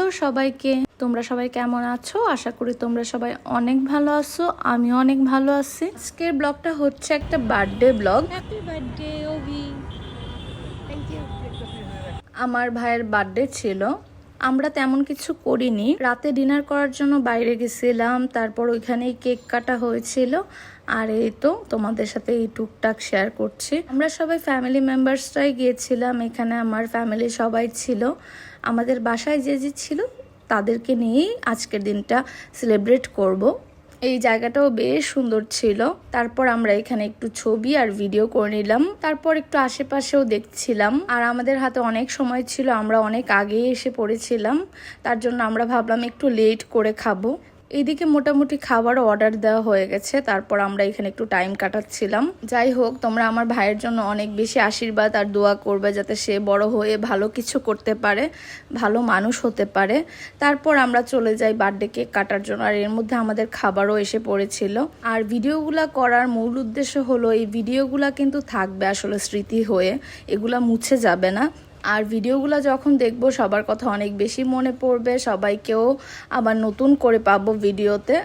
Hello সবাইকে, তোমরা সবাই কেমন আছো? আশা করি তোমরা সবাই অনেক ভালো আছো। আমি অনেক ভালো আছি। আজকের ব্লগটা হচ্ছে একটা birthday blog. Happy birthday Ovi. Thank you. আমার ভাইয়ের বার্থডে ছিল। আমরা তেমন কিছু করিনি, রাতে ডিনার করার জন্য বাইরে গেছিলাম, তারপর ওইখানেই কেক কাটা হয়েছিল। আর এই তো তোমাদের সাথে এই টুকটাক শেয়ার করছি। আমরা সবাই ফ্যামিলি মেম্বার্সরাই গিয়েছিলাম, এখানে আমার ফ্যামিলি সবাই ছিল। আমাদের বাসায় যে যে ছিল তাদেরকে নিয়েই আজকের দিনটা সেলিব্রেট করব। এই জায়গাটাও বেশ সুন্দর ছিল। তারপর আমরা এখানে একটু ছবি আর ভিডিও করে নিলাম, তারপর একটু আশেপাশেও দেখছিলাম। আর আমাদের হাতে অনেক সময় ছিল, আমরা অনেক আগেই এসে পড়েছিলাম, তার জন্য আমরা ভাবলাম একটু লেট করে খাবো। এইদিকে মোটামুটি খাবার অর্ডার দেওয়া হয়ে গেছে, তারপর আমরা এখানে একটু টাইম কাটাচ্ছিলাম। যাই হোক, তোমরা আমার ভাইয়ের জন্য অনেক বেশি আশীর্বাদ আর দোয়া করবে, যাতে সে বড় হয়ে ভালো কিছু করতে পারে, ভালো মানুষ হতে পারে। তারপর আমরা চলে যাই বার্থডে কেক কাটার জন্য। আর এর মধ্যে আমাদের খাবারও এসে পড়েছিল। আর ভিডিওগুলা করার মূল উদ্দেশ্য হলো, এই ভিডিওগুলা কিন্তু থাকবে আসলে স্মৃতি হয়ে, এগুলা মুছে যাবে না। আর ভিডিওগুলো যখন দেখবো সবার কথা অনেক বেশি মনে পড়বে, সবাইকেও আবার নতুন করে পাবো ভিডিওতে।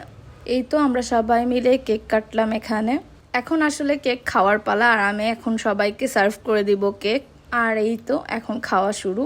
এই তো আমরা সবাই মিলে কেক কাটলাম এখানে। এখন আসলে কেক খাওয়ার পালা, আর আমি এখন সবাইকে সার্ভ করে দিব কেক। আর এই তো এখন খাওয়া শুরু।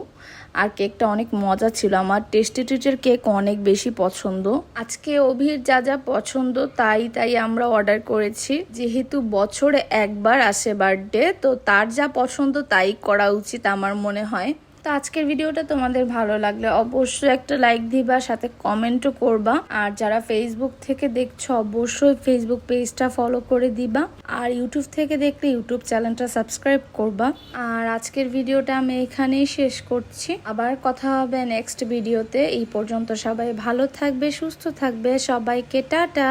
আর কেকটা অনেক মজা ছিল, আমার টেস্টি ট্রিটের কেক অনেক বেশি পছন্দ। আজকে অভির যা যা পছন্দ তাই আমরা অর্ডার করেছি। যেহেতু বছরে একবার আসে বার্থডে, তো তার যা পছন্দ তাই করা উচিত আমার মনে হয়। তো আজকের ভিডিওটা তোমাদের ভালো লাগলে অবশ্যই একটা লাইক দিবা, সাথে কমেন্টও করবা। আর যারা ফেসবুক থেকে দেখছো অবশ্যই ফেসবুক পেজটা ফলো করে দিবা। আর ইউটিউব থেকে দেখলে ইউটিউব চ্যানেলটা সাবস্ক্রাইব করবা। আর আজকের ভিডিওটা আমি এখানেই শেষ করছি, আবার কথা হবে নেক্সট ভিডিওতে। এই পর্যন্ত সবাই ভালো থাকবে, সুস্থ থাকবে, সবাইকে টাটা।